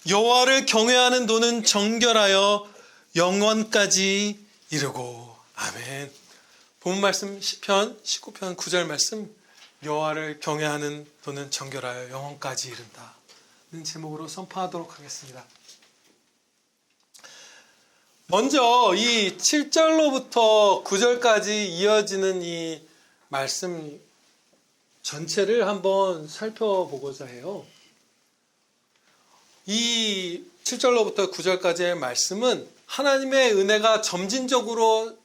여호와를 경외하는 도는 정결하여 영원까지 이르고. 아멘. 본 말씀 시편 19편 9절 말씀, 여호와를 경외하는 도는 정결하여 영원까지 이른다는 제목으로 선포하도록 하겠습니다. 먼저 이 7절로부터 9절까지 이어지는 이 말씀 전체를 한번 살펴보고자 해요. 이 7절로부터 9절까지의 말씀은 하나님의 은혜가 점진적으로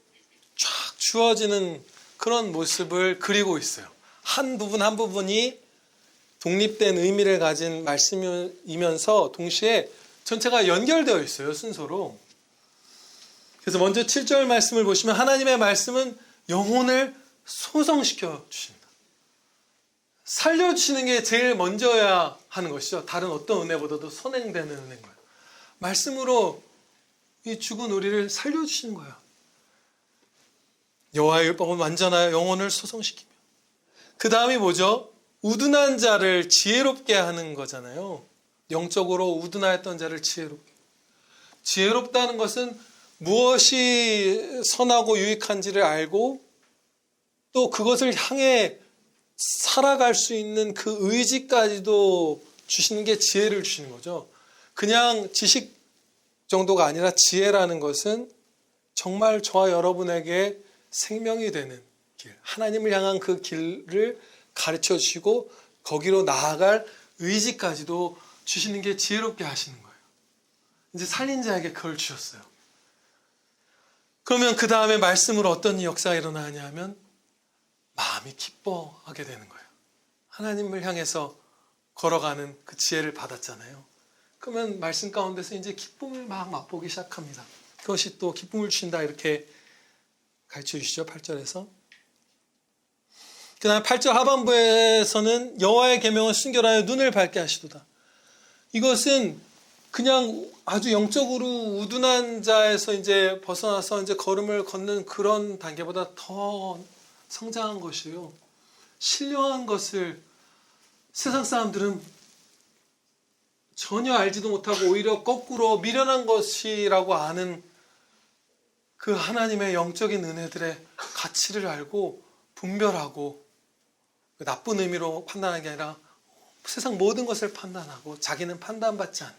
쫙 주어지는 그런 모습을 그리고 있어요. 한 부분 한 부분이 독립된 의미를 가진 말씀이면서 동시에 전체가 연결되어 있어요, 순서로. 그래서 먼저 7절 말씀을 보시면 하나님의 말씀은 영혼을 소성시켜 주십니다. 살려주시는 게 제일 먼저야 하는 것이죠. 다른 어떤 은혜보다도 선행되는 은혜인 거예요. 말씀으로 이 죽은 우리를 살려주시는 거예요. 여호와의 율법은 완전하여 영혼을 소성시키며. 그 다음이 뭐죠? 우둔한 자를 지혜롭게 하는 거잖아요. 영적으로 우둔하였던 자를 지혜롭게. 지혜롭다는 것은 무엇이 선하고 유익한지를 알고 또 그것을 향해 살아갈 수 있는 그 의지까지도 주시는 게 지혜를 주시는 거죠. 그냥 지식 정도가 아니라 지혜라는 것은 정말 저와 여러분에게 생명이 되는 길, 하나님을 향한 그 길을 가르쳐 주시고 거기로 나아갈 의지까지도 주시는 게 지혜롭게 하시는 거예요. 이제 살린 자에게 그걸 주셨어요. 그러면 그 다음에 말씀으로 어떤 역사가 일어나냐 하면 마음이 기뻐하게 되는 거예요. 하나님을 향해서 걸어가는 그 지혜를 받았잖아요. 그러면 말씀 가운데서 이제 기쁨을 막 맛보기 시작합니다. 그것이 또 기쁨을 주신다 이렇게 가르쳐 주시죠. 8절에서. 그 다음에 8절 하반부에서는 여호와의 계명을 순결하여 눈을 밝게 하시도다. 이것은 그냥 아주 영적으로 우둔한 자에서 이제 벗어나서 이제 걸음을 걷는 그런 단계보다 더 성장한 것이에요. 신령한 것을 세상 사람들은 전혀 알지도 못하고 오히려 거꾸로 미련한 것이라고 아는 그 하나님의 영적인 은혜들의 가치를 알고 분별하고 나쁜 의미로 판단하는 게 아니라 세상 모든 것을 판단하고 자기는 판단받지 않는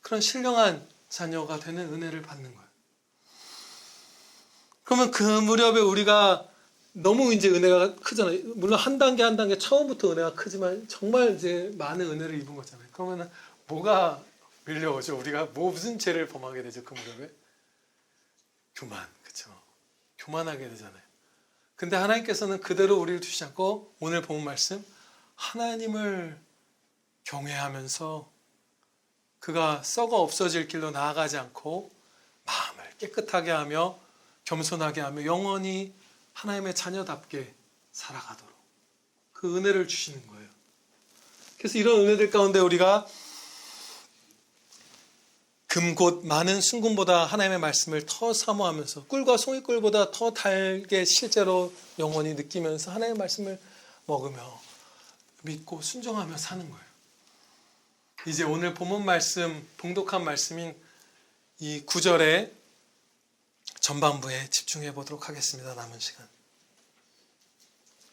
그런 신령한 자녀가 되는 은혜를 받는 거예요. 그러면 그 무렵에 우리가 너무 이제 은혜가 크잖아요. 물론 한 단계 한 단계 처음부터 은혜가 크지만 정말 이제 많은 은혜를 입은 거잖아요. 그러면 뭐가 밀려오죠? 우리가 무슨 죄를 범하게 되죠? 그 무렵에? 교만, 그렇죠? 교만하게 되잖아요. 근데 하나님께서는 그대로 우리를 두시지 않고 오늘 본 말씀 하나님을 경외하면서 그가 썩어 없어질 길로 나아가지 않고 마음을 깨끗하게 하며 겸손하게 하며 영원히 하나님의 자녀답게 살아가도록 그 은혜를 주시는 거예요. 그래서 이런 은혜들 가운데 우리가 금 곧 많은 순금보다 하나님의 말씀을 더 사모하면서 꿀과 송이꿀보다 더 달게 실제로 영원히 느끼면서 하나님의 말씀을 먹으며 믿고 순종하며 사는 거예요. 이제 오늘 본문 말씀, 봉독한 말씀인 이 9절의 전반부에 집중해 보도록 하겠습니다. 남은 시간.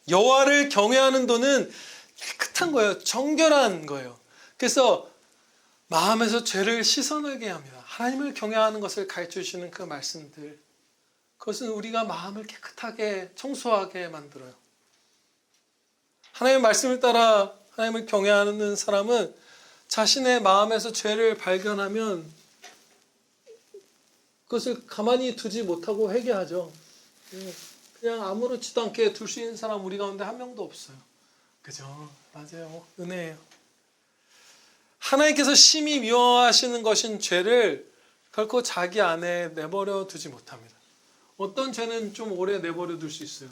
여호와를 경외하는 도는 깨끗한 거예요. 정결한 거예요. 그래서 마음에서 죄를 씻어내게 합니다. 하나님을 경외하는 것을 가르쳐 주시는 그 말씀들. 그것은 우리가 마음을 깨끗하게 청소하게 만들어요. 하나님의 말씀을 따라 하나님을 경외하는 사람은 자신의 마음에서 죄를 발견하면 그것을 가만히 두지 못하고 회개하죠. 그냥 아무렇지도 않게 둘 수 있는 사람 우리 가운데 한 명도 없어요. 그죠? 맞아요. 은혜예요. 하나님께서 심히 미워하시는 것인 죄를 결코 자기 안에 내버려 두지 못합니다. 어떤 죄는 좀 오래 내버려 둘 수 있어요.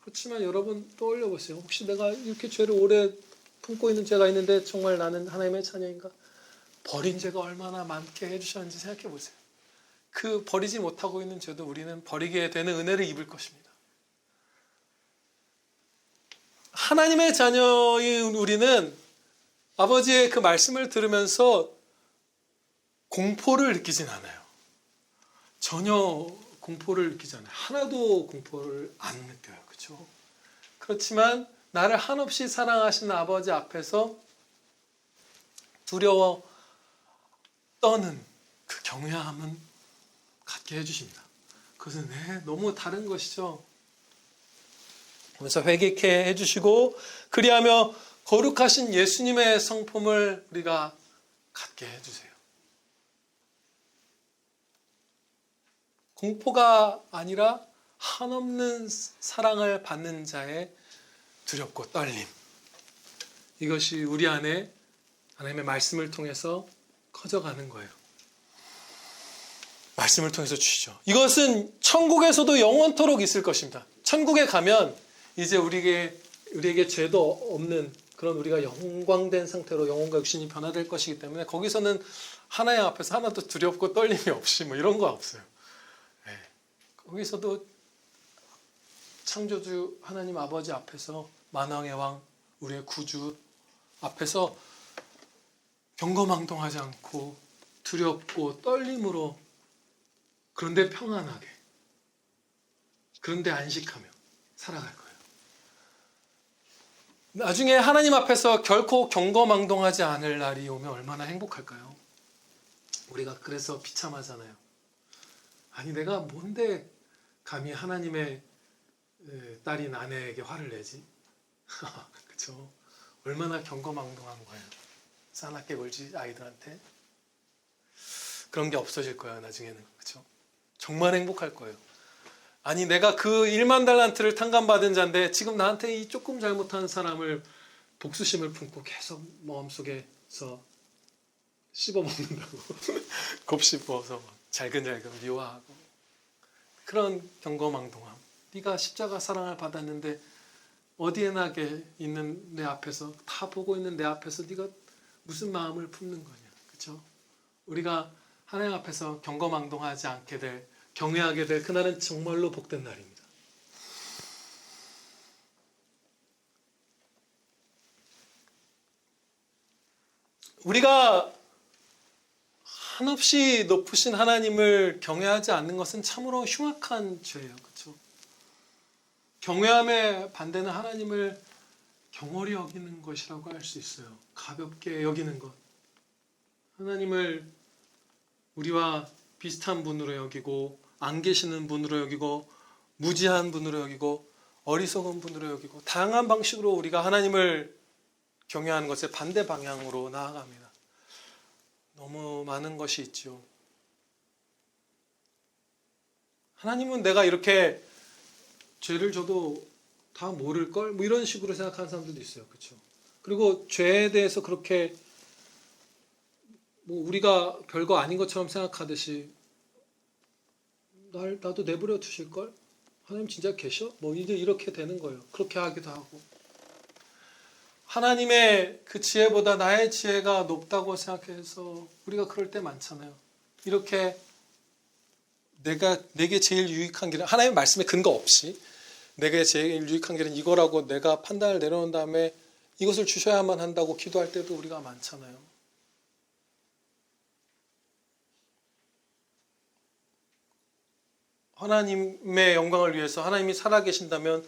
그렇지만 여러분 떠올려 보세요. 혹시 내가 이렇게 죄를 오래 품고 있는 죄가 있는데 정말 나는 하나님의 자녀인가? 버린 죄가 얼마나 많게 해주셨는지 생각해 보세요. 그 버리지 못하고 있는 죄도 우리는 버리게 되는 은혜를 입을 것입니다. 하나님의 자녀인 우리는 아버지의 그 말씀을 들으면서 공포를 느끼진 않아요. 전혀 공포를 느끼지 않아요. 하나도 공포를 안 느껴요. 그렇죠? 그렇지만 나를 한없이 사랑하시는 아버지 앞에서 두려워 떠는 그 경외함은 갖게 해주십니다. 그것은 너무 다른 것이죠. 그래서 회개케 해주시고 그리하며 거룩하신 예수님의 성품을 우리가 갖게 해주세요. 공포가 아니라 한없는 사랑을 받는 자의 두렵고 떨림. 이것이 우리 안에 하나님의 말씀을 통해서 커져가는 거예요. 말씀을 통해서 주시죠. 이것은 천국에서도 영원토록 있을 것입니다. 천국에 가면 이제 우리에게 죄도 없는 그런 우리가 영광된 상태로 영혼과 육신이 변화될 것이기 때문에 거기서는 하나님 앞에서 하나도 두렵고 떨림이 없이 뭐 이런 거 없어요. 거기서도 창조주 하나님 아버지 앞에서 만왕의 왕 우리의 구주 앞에서 경거망동하지 않고 두렵고 떨림으로 그런데 평안하게 그런데 안식하며 살아갈 거예요. 나중에 하나님 앞에서 결코 경거망동하지 않을 날이 오면 얼마나 행복할까요? 우리가 그래서 비참하잖아요. 아니 내가 뭔데 감히 하나님의 딸인 아내에게 화를 내지? 그렇죠? 얼마나 경거망동한 거예요. 싸납게 굴지 아이들한테. 그런 게 없어질 거예요. 나중에는. 그렇죠? 정말 행복할 거예요. 아니 내가 그 1만 달란트를 탕감받은 자인데 지금 나한테 이 조금 잘못한 사람을 복수심을 품고 계속 마음속에서 씹어먹는다고 곱씹어서 잘근잘근 미워하고 그런 경거망동함. 네가 십자가 사랑을 받았는데 어디에 나게 있는 내 앞에서 다 보고 있는 내 앞에서 네가 무슨 마음을 품는 거냐. 그렇죠? 우리가 하나님 앞에서 경거망동하지 않게 될 경외하게 될 그날은 정말로 복된 날입니다. 우리가 한없이 높으신 하나님을 경외하지 않는 것은 참으로 흉악한 죄예요. 그렇죠? 경외함의 반대는 하나님을 경홀히 여기는 것이라고 할 수 있어요. 가볍게 여기는 것. 하나님을 우리와 비슷한 분으로 여기고 안 계시는 분으로 여기고 무지한 분으로 여기고 어리석은 분으로 여기고 다양한 방식으로 우리가 하나님을 경외하는 것의 반대 방향으로 나아갑니다. 너무 많은 것이 있죠. 하나님은 내가 이렇게 죄를 져도 다 모를걸? 뭐 이런 식으로 생각하는 사람들도 있어요. 그렇죠? 그리고 죄에 대해서 그렇게 뭐 우리가 별거 아닌 것처럼 생각하듯이 나도 내버려 두실걸? 하나님 진짜 계셔? 뭐 이제 이렇게 되는 거예요. 그렇게 하기도 하고. 하나님의 그 지혜보다 나의 지혜가 높다고 생각해서 우리가 그럴 때 많잖아요. 이렇게 내게 제일 유익한 길은 하나님의 말씀에 근거 없이 내게 제일 유익한 길은 이거라고 내가 판단을 내려놓은 다음에 이것을 주셔야만 한다고 기도할 때도 우리가 많잖아요. 하나님의 영광을 위해서 하나님이 살아계신다면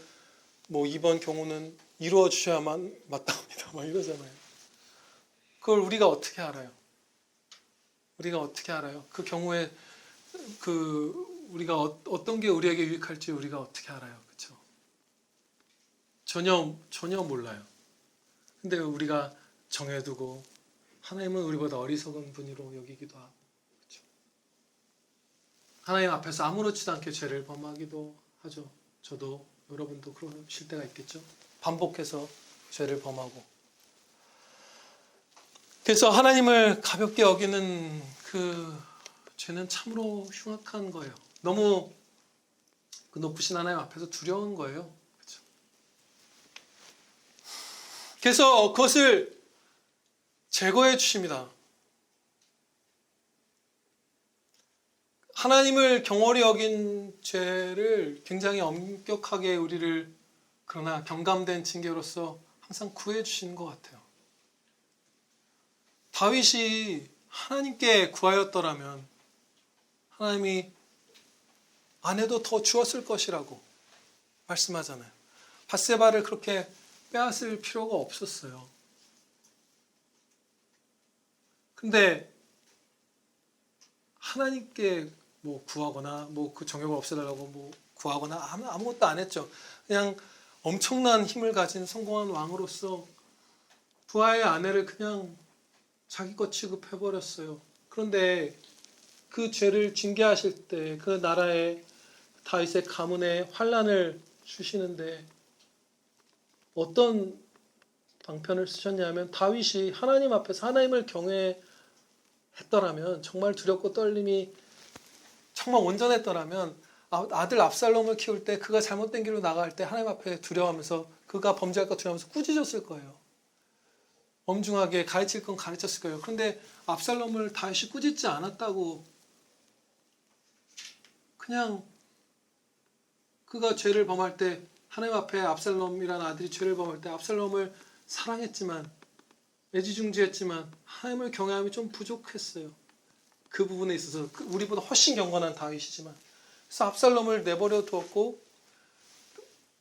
뭐 이번 경우는 이루어 주셔야만 마땅합니다. 막 이러잖아요. 그걸 우리가 어떻게 알아요? 우리가 어떻게 알아요? 그 경우에 우리가 어떤 게 우리에게 유익할지 우리가 어떻게 알아요? 그렇죠? 전혀 몰라요. 근데 우리가 정해두고 하나님은 우리보다 어리석은 분으로 여기기도 하고, 그렇죠? 하나님 앞에서 아무렇지도 않게 죄를 범하기도 하죠. 저도 여러분도 그러실 때가 있겠죠. 반복해서 죄를 범하고. 그래서 하나님을 가볍게 여기는 그 죄는 참으로 흉악한 거예요. 너무 그 높으신 하나님 앞에서 두려운 거예요. 그렇죠? 그래서 그것을 제거해 주십니다. 하나님을 경홀히 여긴 죄를 굉장히 엄격하게 우리를 그러나 경감된 징계로서 항상 구해 주시는 것 같아요. 다윗이 하나님께 구하였더라면 하나님이 아내도 더 주었을 것이라고 말씀하잖아요. 밧세바를 그렇게 빼앗을 필요가 없었어요. 근데 하나님께 뭐 구하거나 뭐 그 정욕을 없애달라고 뭐 구하거나 아무것도 안 했죠. 그냥 엄청난 힘을 가진 성공한 왕으로서 부하의 아내를 그냥 자기 것 취급해버렸어요. 그런데 그 죄를 징계하실 때 그 나라에 다윗의 가문에 환란을 주시는데 어떤 방편을 쓰셨냐면 다윗이 하나님 앞에서 하나님을 경외했더라면 정말 두렵고 떨림이 정말 온전했더라면 아들 압살롬을 키울 때 그가 잘못된 길로 나갈 때 하나님 앞에 두려워하면서 그가 범죄할까 두려워하면서 꾸짖었을 거예요. 엄중하게 가르칠 건 가르쳤을 거예요. 그런데 압살롬을 다윗이 꾸짖지 않았다고 그냥 그가 죄를 범할 때 하나님 앞에 압살롬이라는 아들이 죄를 범할 때 압살롬을 사랑했지만 애지중지했지만 하나님을 경외함이 좀 부족했어요. 그 부분에 있어서 우리보다 훨씬 경건한 다윗이지만 그래서 압살롬을 내버려 두었고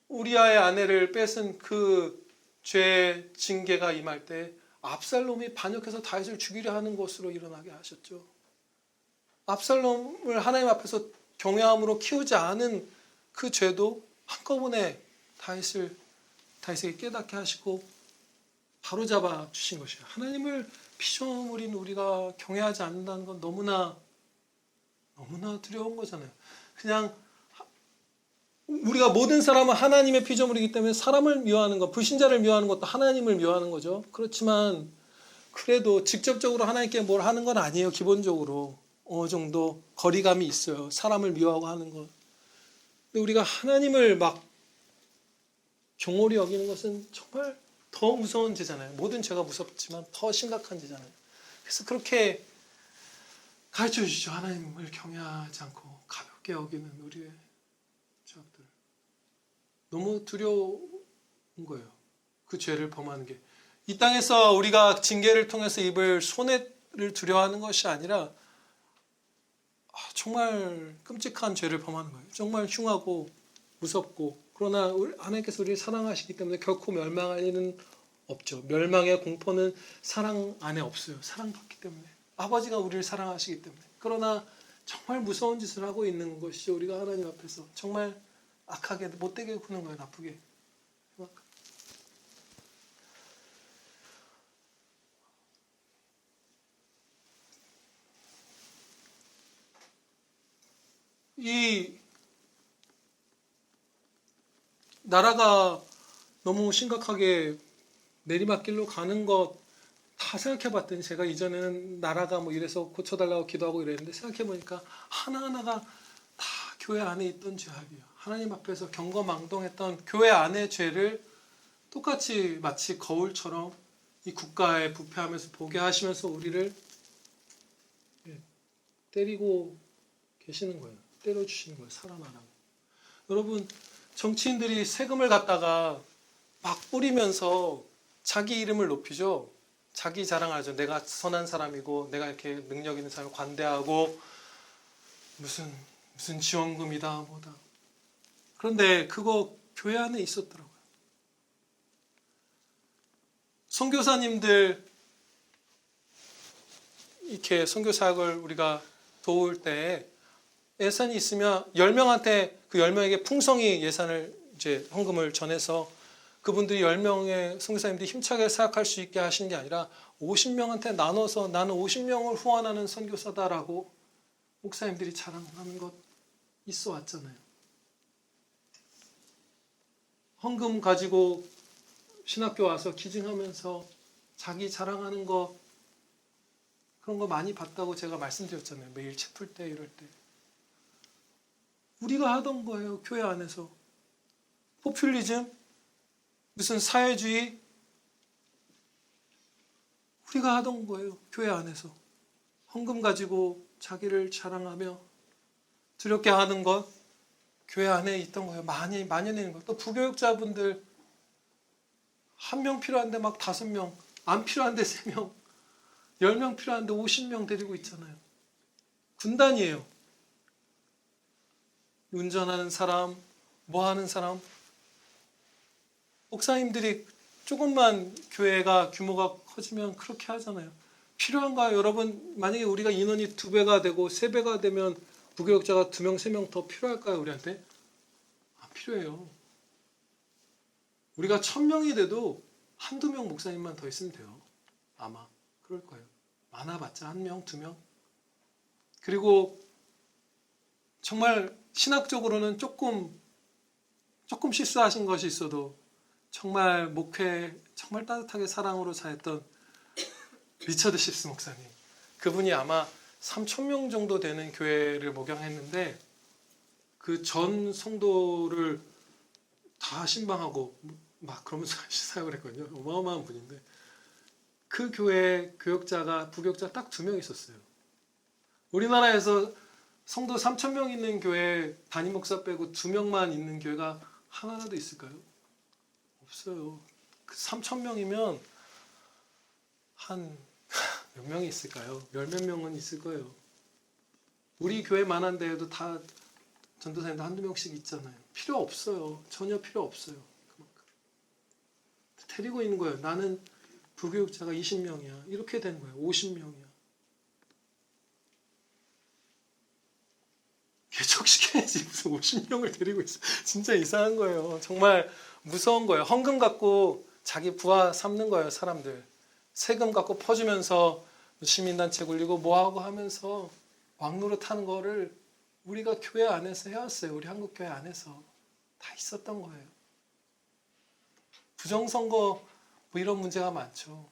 우리아의 아내를 뺏은 그 죄 징계가 임할 때 압살롬이 반역해서 다윗을 죽이려 하는 것으로 일어나게 하셨죠. 압살롬을 하나님 앞에서 경외함으로 키우지 않은 그 죄도 한꺼번에 다윗에게 깨닫게 하시고 바로잡아 주신 것이에요. 하나님을 피조물인 우리가 경외하지 않는다는 건 너무나 두려운 거잖아요. 그냥 우리가 모든 사람은 하나님의 피조물이기 때문에 사람을 미워하는 것, 불신자를 미워하는 것도 하나님을 미워하는 거죠. 그렇지만 그래도 직접적으로 하나님께 뭘 하는 건 아니에요. 기본적으로 어느 정도 거리감이 있어요. 사람을 미워하고 하는 것. 근데 우리가 하나님을 막 경홀히 여기는 것은 정말 더 무서운 죄잖아요. 모든 죄가 무섭지만 더 심각한 죄잖아요. 그래서 그렇게 가르쳐 주시죠. 하나님을 경외하지 않고 가볍게 여기는 우리의 죄악들. 너무 두려운 거예요. 그 죄를 범하는 게. 이 땅에서 우리가 징계를 통해서 입을 손해를 두려워하는 것이 아니라 정말 끔찍한 죄를 범하는 거예요. 정말 흉하고 무섭고 그러나 하나님께서 우리를 사랑하시기 때문에 결코 멸망할 일은 없죠. 멸망의 공포는 사랑 안에 없어요. 사랑받기 때문에. 아버지가 우리를 사랑하시기 때문에. 그러나 정말 무서운 짓을 하고 있는 것이죠. 우리가 하나님 앞에서 정말 악하게 못되게 구는 거예요. 나쁘게. 이 나라가 너무 심각하게 내리막길로 가는 것 다 생각해 봤더니 제가 이전에는 나라가 뭐 이래서 고쳐달라고 기도하고 이랬는데 생각해 보니까 하나하나가 다 교회 안에 있던 죄악이에요. 하나님 앞에서 경거망동했던 교회 안의 죄를 똑같이 마치 거울처럼 이 국가에 부패하면서 보게 하시면서 우리를 때리고 계시는 거예요. 때려주시는 거예요. 살아나라고. 여러분 정치인들이 세금을 갖다가 막 뿌리면서 자기 이름을 높이죠. 자기 자랑하죠. 내가 선한 사람이고 내가 이렇게 능력 있는 사람을 관대하고 무슨 지원금이다 뭐다. 그런데 그거 교회 안에 있었더라고요. 선교사님들 이렇게 선교 사역을 우리가 도울 때 예산이 있으면 10명한테 그 10명에게 풍성히 예산을 이제 헌금을 전해서 그분들이 10명의 선교사님들이 힘차게 사역할 수 있게 하시는 게 아니라 50명한테 나눠서 나는 50명을 후원하는 선교사다라고 목사님들이 자랑하는 것 있어 왔잖아요. 헌금 가지고 신학교 와서 기증하면서 자기 자랑하는 거 그런 거 많이 봤다고 제가 말씀드렸잖아요. 매일 책 풀 때 이럴 때. 우리가 하던 거예요. 교회 안에서. 포퓰리즘, 무슨 사회주의 우리가 하던 거예요. 교회 안에서. 헌금 가지고 자기를 자랑하며 두렵게 하는 것 교회 안에 있던 거예요. 만연해 있는 것. 또 10명 필요한데 50명 데리고 있잖아요. 군단이에요. 운전하는 사람, 뭐 하는 사람. 목사님들이 조금만 교회가 규모가 커지면 그렇게 하잖아요. 필요한가요? 여러분, 만약에 우리가 인원이 2배가 되고 3배가 되면 부교육자가 2명, 3명 더 필요할까요? 우리한테? 안 필요해요. 우리가 1000명이 돼도 한두 명 목사님만 더 있으면 돼요. 아마 그럴 거예요. 많아봤자 1명, 2명. 그리고 정말 신학적으로는 조금 실수하신 것이 있어도 정말 목회 정말 따뜻하게 사랑으로 잘했던 리처드 십스 목사님, 그분이 아마 3,000명 정도 되는 교회를 목양했는데 그 전 성도를 다 신방하고 막 그러면서 사역을 했거든요. 어마어마한 분인데 그 교회 교역자가 부교역자 딱 2명 있었어요. 우리나라에서 성도 3,000명 있는 교회 담임 목사 빼고 2명만 있는 교회가 하나라도 있을까요? 없어요. 그 3,000명이면 한 몇 명이 있을까요? 몇 명은 있을 거예요. 우리 교회만한 데에도 다 전도사님도 한두 명씩 있잖아요. 필요 없어요. 전혀 필요 없어요. 그만큼. 데리고 있는 거예요. 나는 부교육자가 20명이야. 이렇게 되는 거예요. 50명이야. 개척시켜야지 무슨 50명을 데리고 있어. 진짜 이상한 거예요. 정말 무서운 거예요. 헌금 갖고 자기 부하 삼는 거예요. 사람들. 세금 갖고 퍼주면서 시민단체 굴리고 뭐하고 하면서 왕노릇 하는 거를 우리가 교회 안에서 해왔어요. 우리 한국교회 안에서 다 있었던 거예요. 부정선거 뭐 이런 문제가 많죠.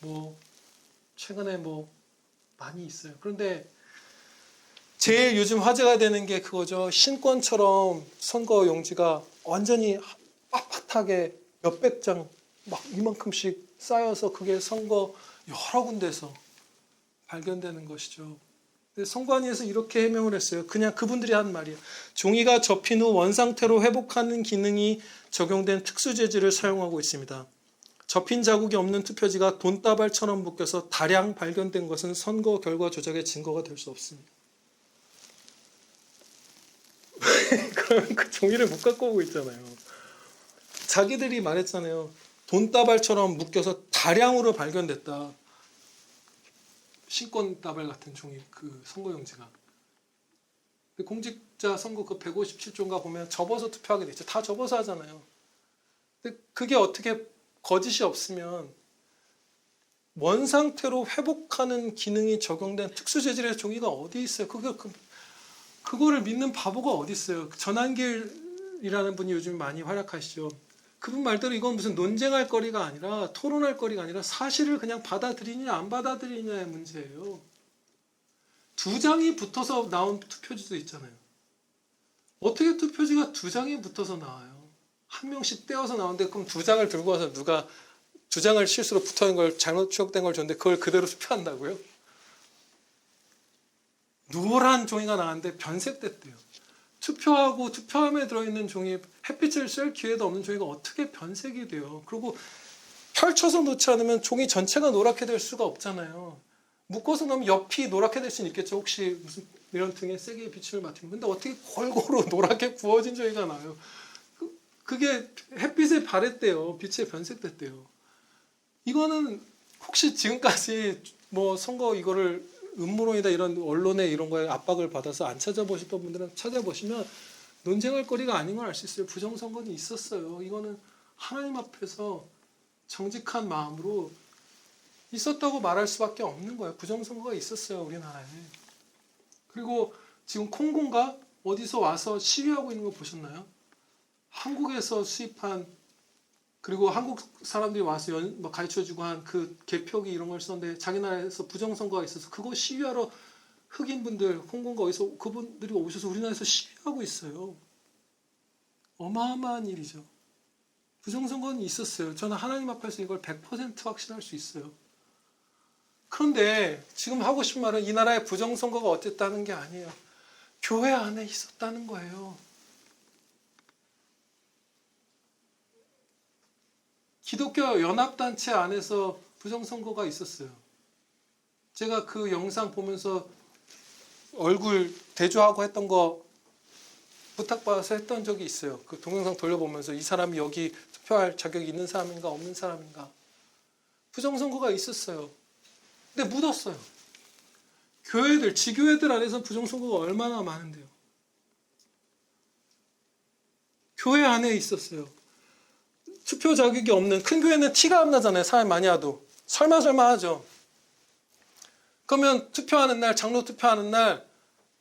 뭐 최근에 뭐 많이 있어요. 그런데 제일 요즘 화제가 되는 게 그거죠. 신권처럼 선거 용지가 완전히 빳빳하게 몇백 장 막 이만큼씩 쌓여서 그게 선거 여러 군데서 발견되는 것이죠. 근데 선관위에서 이렇게 해명을 했어요. 그냥 그분들이 한 말이에요. 종이가 접힌 후 원상태로 회복하는 기능이 적용된 특수재질을 사용하고 있습니다. 접힌 자국이 없는 투표지가 돈다발처럼 묶여서 다량 발견된 것은 선거 결과 조작의 증거가 될 수 없습니다. 그러면 그 종이를 못 갖고 오고 있잖아요. 자기들이 말했잖아요. 돈다발처럼 묶여서 다량으로 발견됐다. 신권다발 같은 종이 그 선거용지가. 공직자 선거 그 157조인가 보면 접어서 투표하게 돼 있죠. 다 접어서 하잖아요. 근데 그게 어떻게 거짓이 없으면 원상태로 회복하는 기능이 적용된 특수재질의 종이가 어디 있어요? 그거를 믿는 바보가 어디 있어요? 전한길이라는 분이 요즘 많이 활약하시죠. 그분 말대로 이건 무슨 논쟁할 거리가 아니라 토론할 거리가 아니라 사실을 그냥 받아들이냐 안 받아들이냐의 문제예요. 2장이 붙어서 나온 투표지도 있잖아요. 어떻게 투표지가 2장이 붙어서 나와요? 한 명씩 떼어서 나오는데 그럼 2장을 들고 와서 누가 2장을 실수로 붙어있는 걸 잘못 추적된 걸 줬는데 그걸 그대로 투표한다고요? 노란 종이가 나왔는데 변색됐대요. 투표하고 투표함에 들어있는 종이 햇빛을 쐴 기회도 없는 종이가 어떻게 변색이 돼요? 그리고 펼쳐서 놓지 않으면 종이 전체가 노랗게 될 수가 없잖아요. 묶어서 놓으면 옆이 노랗게 될 수는 있겠죠. 혹시 무슨 이런 등에 세게 빛을 맡으면. 근데 어떻게 골고루 노랗게 구워진 종이가 나요? 그게 햇빛에 발했대요. 빛에 변색됐대요. 이거는 혹시 지금까지 뭐 선거 이거를 음모론이다 이런 언론의 이런 거에 압박을 받아서 안 찾아보셨던 분들은 찾아보시면 논쟁할 거리가 아닌 걸 알 수 있어요. 부정선거는 있었어요. 이거는 하나님 앞에서 정직한 마음으로 있었다고 말할 수밖에 없는 거예요. 부정선거가 있었어요. 우리나라에. 그리고 지금 콩고인가 어디서 와서 시위하고 있는 거 보셨나요? 한국에서 수입한 그리고 한국 사람들이 와서 가르쳐주고 한 그 개표기 이런 걸 썼는데 자기 나라에서 부정선거가 있어서 그거 시위하러 흑인분들 콩고인가 어디서 그분들이 오셔서 우리나라에서 시위하고 있어요. 어마어마한 일이죠. 부정선거는 있었어요. 저는 하나님 앞에서 이걸 100% 확신할 수 있어요. 그런데 지금 하고 싶은 말은 이 나라의 부정선거가 어땠다는 게 아니에요. 교회 안에 있었다는 거예요. 기독교 연합단체 안에서 부정선거가 있었어요. 제가 그 영상 보면서 얼굴 대조하고 했던 거 부탁받아서 했던 적이 있어요. 그 동영상 돌려보면서 이 사람이 여기 투표할 자격이 있는 사람인가 없는 사람인가. 부정선거가 있었어요. 근데 묻었어요. 교회들, 지교회들 안에서 부정선거가 얼마나 많은데요. 교회 안에 있었어요. 투표 자격이 없는, 큰 교회는 티가 안 나잖아요. 사람이 많이 와도. 설마 하죠. 그러면 투표하는 날, 장로 투표하는 날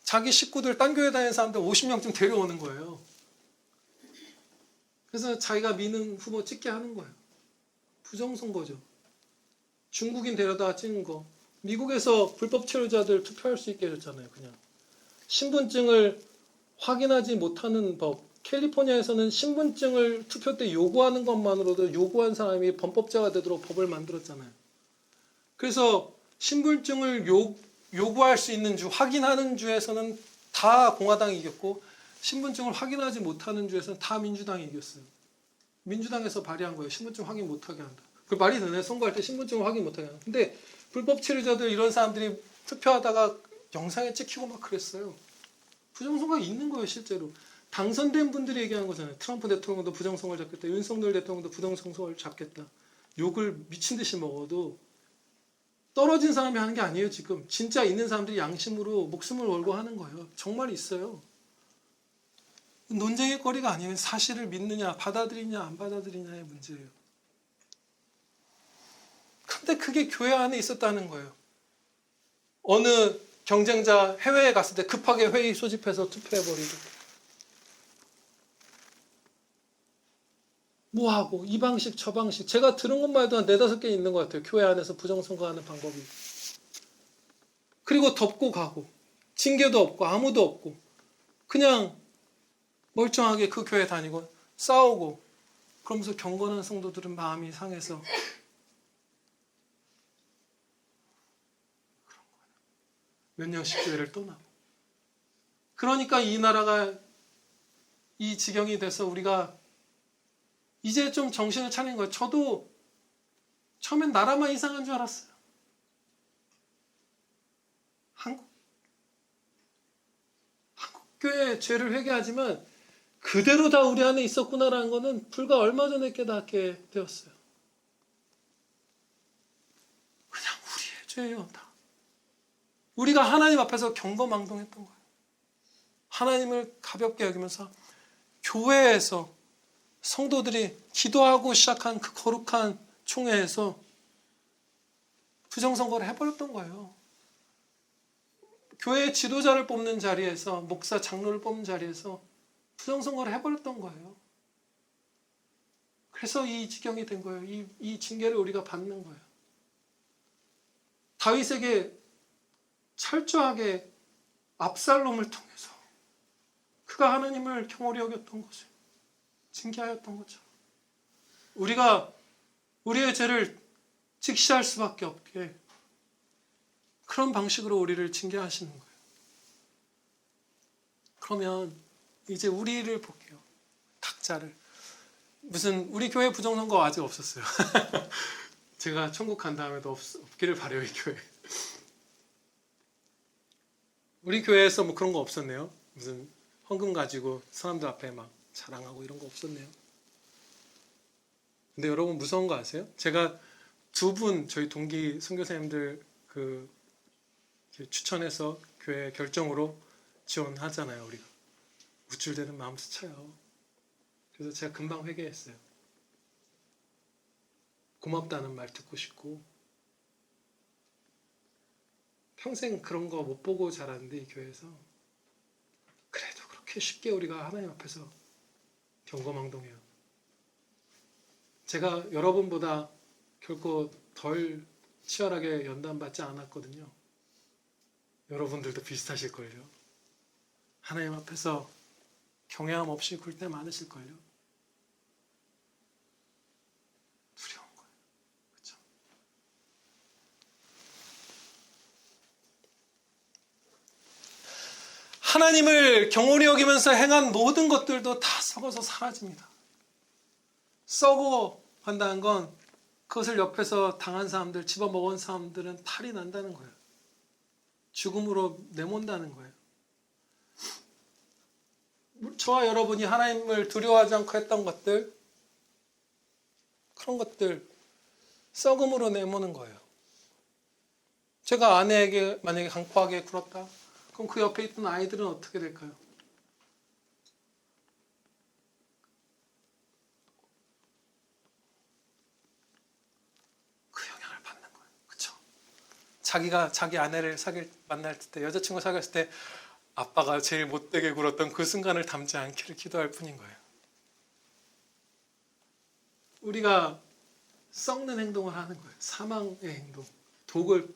자기 식구들, 딴 교회 다니는 사람들 50명쯤 데려오는 거예요. 그래서 자기가 미는 후보 찍게 하는 거예요. 부정선거죠. 중국인 데려다 찍는 거. 미국에서 불법 체류자들 투표할 수 있게 해줬잖아요. 그냥 신분증을 확인하지 못하는 법. 캘리포니아에서는 신분증을 투표 때 요구하는 것만으로도 요구한 사람이 범법자가 되도록 법을 만들었잖아요. 그래서 신분증을 요구할 수 있는 주, 확인하는 주에서는 다 공화당이 이겼고, 신분증을 확인하지 못하는 주에서는 다 민주당이 이겼어요. 민주당에서 발의한 거예요. 신분증 확인 못하게 한다. 그 말이 되네. 선거할 때 신분증을 확인 못하게 한다. 근데 불법 체류자들 이런 사람들이 투표하다가 영상에 찍히고 막 그랬어요. 부정선거가 있는 거예요, 실제로. 당선된 분들이 얘기하는 거잖아요. 트럼프 대통령도 부정선거를 잡겠다. 윤석열 대통령도 부정선거를 잡겠다. 욕을 미친 듯이 먹어도 떨어진 사람이 하는 게 아니에요, 지금. 진짜 있는 사람들이 양심으로 목숨을 걸고 하는 거예요. 정말 있어요. 논쟁의 거리가 아니에요. 사실을 믿느냐, 받아들이냐, 안 받아들이냐의 문제예요. 근데 그게 교회 안에 있었다는 거예요. 어느 경쟁자 해외에 갔을 때 급하게 회의 소집해서 투표해버리고. 뭐하고 이 방식 저 방식. 제가 들은 것만 해도 한 4-5개 있는 것 같아요. 교회 안에서 부정선거하는 방법이. 그리고 덮고 가고 징계도 없고 아무도 없고 그냥 멀쩡하게 그 교회 다니고 싸우고 그러면서 경건한 성도들은 마음이 상해서 몇 년씩 교회를 떠나고. 그러니까 이 나라가 이 지경이 돼서 우리가 이제 좀 정신을 차린 거예요. 저도 처음엔 나라만 이상한 줄 알았어요. 한국 교회 죄를 회개하지만 그대로 다 우리 안에 있었구나라는 거는 불과 얼마 전에 깨닫게 되었어요. 그냥 우리의 죄예요, 다. 우리가 하나님 앞에서 경거망동했던 거예요. 하나님을 가볍게 여기면서 교회에서 성도들이 기도하고 시작한 그 거룩한 총회에서 부정선거를 해버렸던 거예요. 교회 지도자를 뽑는 자리에서, 목사, 장로를 뽑는 자리에서 부정선거를 해버렸던 거예요. 그래서 이 지경이 된 거예요. 이 징계를 우리가 받는 거예요. 다윗에게 철저하게 압살롬을 통해서 그가 하나님을 경홀히 여겼던 것을 징계하였던 것처럼 우리가 우리의 죄를 직시할 수밖에 없게 그런 방식으로 우리를 징계하시는 거예요. 그러면 이제 우리를 볼게요. 각자를. 무슨 우리 교회 부정선거 아직 없었어요. 제가 천국 간 다음에도 없기를 바라요, 이 교회. 우리 교회에서 뭐 그런 거 없었네요. 무슨 헌금 가지고 사람들 앞에 막 자랑하고 이런 거 없었네요. 근데 여러분 무서운 거 아세요? 제가 2분 저희 동기 선교사님들 추천해서 교회 결정으로 지원하잖아요. 우리가 우쭐대는 마음 스쳐요. 그래서 제가 금방 회개했어요. 고맙다는 말 듣고 싶고 평생 그런 거 못 보고 자랐는데 이 교회에서 그래도 그렇게 쉽게 우리가 하나님 앞에서 경거망동해요. 제가 여러분보다 결코 덜 치열하게 연단받지 않았거든요. 여러분들도 비슷하실걸요. 하나님 앞에서 경외함 없이 굴 때 많으실걸요. 두려운 거예요. 그렇죠? 하나님을 경홀히 여기면서 행한 모든 것들도 다 썩어서 사라집니다. 썩어 간다는 건 그것을 옆에서 당한 사람들, 집어먹은 사람들은 탈이 난다는 거예요. 죽음으로 내몬다는 거예요. 저와 여러분이 하나님을 두려워하지 않고 했던 것들, 그런 것들 썩음으로 내모는 거예요. 제가 아내에게 만약에 강포하게 굴었다, 그럼 그 옆에 있던 아이들은 어떻게 될까요? 그 영향을 받는 거예요. 그렇죠? 자기가 자기 아내를 만날 때, 여자친구 사귀었을 때 아빠가 제일 못되게 굴었던 그 순간을 담지 않기를 기도할 뿐인 거예요. 우리가 썩는 행동을 하는 거예요. 사망의 행동, 독을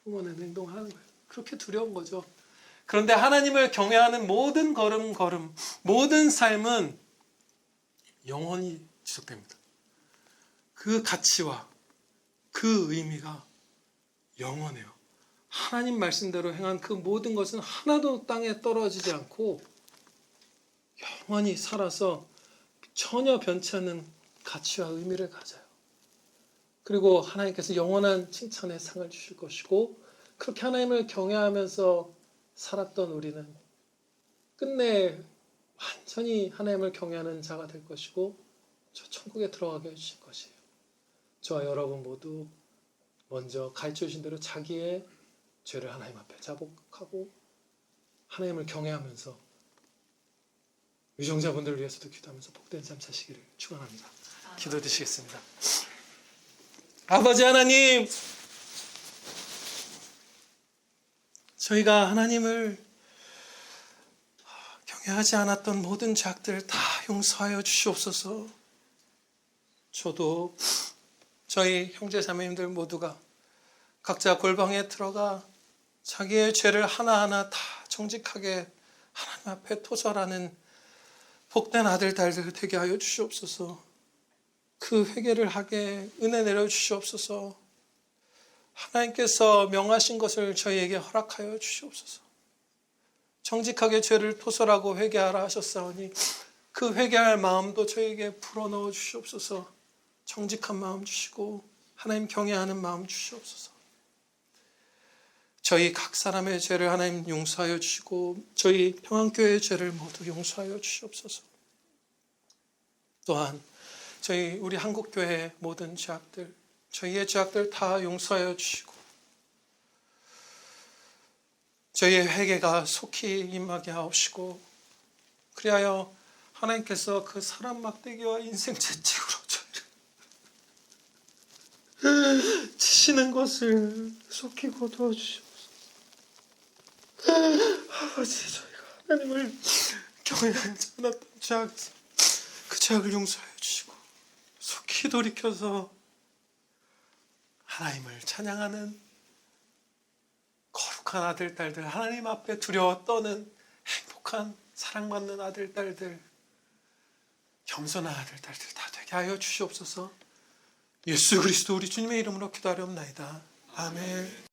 뿜어내는 행동을 하는 거예요. 그렇게 두려운 거죠. 그런데 하나님을 경외하는 모든 걸음, 모든 삶은 영원히 지속됩니다. 그 가치와 그 의미가 영원해요. 하나님 말씀대로 행한 그 모든 것은 하나도 땅에 떨어지지 않고 영원히 살아서 전혀 변치 않는 가치와 의미를 가져요. 그리고 하나님께서 영원한 칭찬의 상을 주실 것이고, 그렇게 하나님을 경외하면서 살았던 우리는 끝내 완전히 하나님을 경외하는 자가 될 것이고 저 천국에 들어가게 해주실 것이에요. 저와 여러분 모두 먼저 가르쳐 주신 대로 자기의 죄를 하나님 앞에 자복하고 하나님을 경외하면서 유정자분들을 위해서도 기도하면서 복된 삶 사시기를 축원합니다. 기도드리겠습니다. 아버지 하나님, 저희가 하나님을 경외하지 않았던 모든 죄악들 다 용서하여 주시옵소서. 저도 저희 형제 자매님들 모두가 각자 골방에 들어가 자기의 죄를 하나하나 다 정직하게 하나님 앞에 토설하는 복된 아들, 딸들 되게 하여 주시옵소서. 그 회개를 하게 은혜 내려 주시옵소서. 하나님께서 명하신 것을 저희에게 허락하여 주시옵소서. 정직하게 죄를 토설하고 회개하라 하셨사오니 그 회개할 마음도 저희에게 불어넣어 주시옵소서. 정직한 마음 주시고 하나님 경외하는 마음 주시옵소서. 저희 각 사람의 죄를 하나님 용서하여 주시고 저희 평안교회의 죄를 모두 용서하여 주시옵소서. 또한 저희 우리 한국교회의 모든 죄악들, 저희의 죄악들 다 용서하여 주시고 저희의 회개가 속히 임하게 하옵시고, 그리하여 하나님께서 그 사람 막대기와 인생 채찍으로 저희를 치시는 것을 속히 거두어 주시옵소서. 아버지, 저희가 하나님을 경외하지 않았던 죄악에서 그 죄악을 용서하여 주시고 속히 돌이켜서 하나님을 찬양하는 거룩한 아들, 딸들, 하나님 앞에 두려워 떠는 행복한 사랑받는 아들, 딸들, 겸손한 아들, 딸들 다 되게 하여 주시옵소서. 예수 그리스도 우리 주님의 이름으로 기도하렵나이다. 아멘.